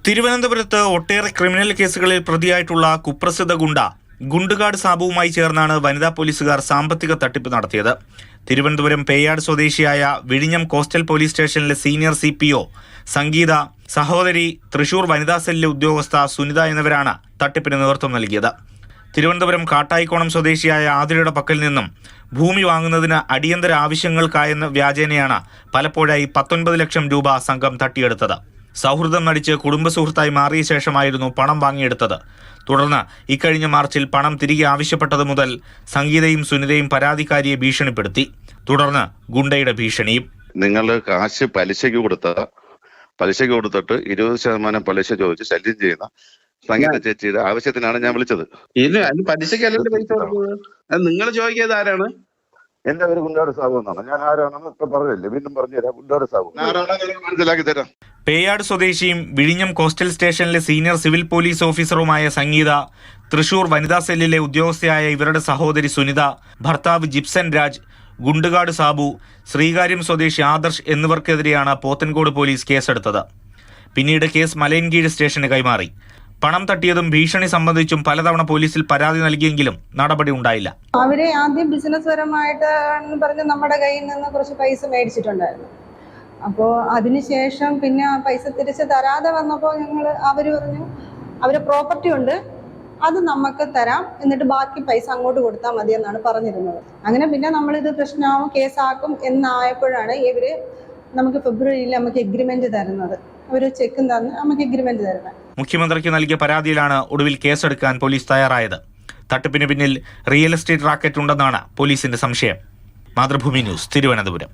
തിരുവനന്തപുരത്ത് ഒട്ടേറെ ക്രിമിനൽ കേസുകളിൽ പ്രതിയായിട്ടുള്ള കുപ്രസിദ്ധ ഗുണ്ടുകാട് സാബുവുമായി ചേർന്നാണ് വനിതാ പോലീസുകാർ സാമ്പത്തിക തട്ടിപ്പ് നടത്തിയത്. തിരുവനന്തപുരം പേയാട് സ്വദേശിയായ വിഴിഞ്ഞം കോസ്റ്റൽ പോലീസ് സ്റ്റേഷനിലെ സീനിയർ CPO സംഗീത, സഹോദരി തൃശൂർ വനിതാ സെല്ലിലെ ഉദ്യോഗസ്ഥ സുനിത എന്നിവരാണ് തട്ടിപ്പിന് നേതൃത്വം നൽകിയത്. തിരുവനന്തപുരം കാട്ടായിക്കോണം സ്വദേശിയായ ആതിരയുടെ പക്കൽ നിന്നും ഭൂമി വാങ്ങുന്നതിന് അടിയന്തര ആവശ്യങ്ങൾക്കായെന്ന വ്യാജേനയാണ് പലപ്പോഴായി 19 ലക്ഷം രൂപ സംഘം തട്ടിയെടുത്തത്. സൗഹൃദം നടിച്ച് കുടുംബ സുഹൃത്തായി മാറിയ ശേഷമായിരുന്നു പണം വാങ്ങിയെടുത്തത്. തുടർന്ന് ഇക്കഴിഞ്ഞ മാർച്ചിൽ പണം തിരികെ ആവശ്യപ്പെട്ടത് മുതൽ സംഗീതയും സുനിതയും പരാതിക്കാരിയെ ഭീഷണിപ്പെടുത്തി. തുടർന്ന് ഗുണ്ടയുടെ ഭീഷണിയും. നിങ്ങൾ കാശ് പലിശയ്ക്ക് കൊടുത്തിട്ട് 20% പലിശ ചോദിച്ച് ശല്യം ചെയ്യുന്ന സംഗീത ചേച്ചിയുടെ ആവശ്യത്തിനാണ് ഞാൻ വിളിച്ചത്. പലിശക്കല്ലേ പൈസ കൊടുക്കുന്നത്? നിങ്ങൾ ചോദിക്കാതെ ആരാണ്? എന്റെ പേര് ഗുണ്ടാട് സാബു എന്നാണ്. ഞാൻ ആരാണെന്ന് ഇപ്പൊ പറഞ്ഞില്ലേ, വീണ്ടും പറഞ്ഞുതരാം. ഗുണ്ടാട് സാബു മനസ്സിലാക്കി തരാം. പേയാട് സ്വദേശിയും വിഴിഞ്ഞം കോസ്റ്റൽ സ്റ്റേഷനിലെ സീനിയർ സിവിൽ പോലീസ് ഓഫീസറുമായ സംഗീത, തൃശൂർ വനിതാ സെല്ലിലെ ഉദ്യോഗസ്ഥയായ ഇവരുടെ സഹോദരി സുനിത, ഭർത്താവ് ജിപ്സൻ രാജ്, ഗുണ്ടുകാട് സാബു, ശ്രീകാര്യം സ്വദേശി ആദർശ് എന്നിവർക്കെതിരെയാണ് പോത്തൻകോട് പോലീസ് കേസെടുത്തത്. പിന്നീട് കേസ് മലയൻകീഴ് സ്റ്റേഷന് കൈമാറി. പണം തട്ടിയതും ഭീഷണി സംബന്ധിച്ചും പലതവണ പോലീസിൽ പരാതി നൽകിയെങ്കിലും നടപടി ഉണ്ടായില്ല. അവരെ ആദ്യം ബിസിനസ് പരമായിട്ട് പറഞ്ഞ് നമ്മുടെ കയ്യിൽ നിന്ന് കുറച്ച് പൈസ മേടിച്ചിട്ടുണ്ടായിരുന്നു. അപ്പോൾ അതിനുശേഷം പിന്നെ ആ പൈസ തിരിച്ച് തരാതെ വന്നപ്പോൾ അവർ പറഞ്ഞു അവരെ പ്രോപ്പർട്ടി ഉണ്ട്, അത് നമുക്ക് തരാം, എന്നിട്ട് ബാക്കി പൈസ അങ്ങോട്ട് കൊടുത്താൽ മതി എന്നാണ് പറഞ്ഞിരുന്നത്. അങ്ങനെ പിന്നെ നമ്മളിത് പ്രശ്നമാവും, കേസാക്കും എന്നായപ്പോഴാണ് ഇവര് നമുക്ക് ഫെബ്രുവരിയിൽ നമുക്ക് എഗ്രിമെന്റ് തരുന്നത്. ഒരു ചെക്കും തന്ന് നമുക്ക് എഗ്രിമെന്റ് തരുന്നത്. മുഖ്യമന്ത്രിക്ക് നൽകിയ പരാതിയിലാണ് ഒടുവിൽ കേസെടുക്കാൻ പോലീസ് തയ്യാറായത്. തട്ടിപ്പിന് പിന്നിൽ റിയൽ എസ്റ്റേറ്റ് റാക്കറ്റ് ഉണ്ടെന്നാണ് പോലീസിന്റെ സംശയം. മാതൃഭൂമി ന്യൂസ്, തിരുവനന്തപുരം.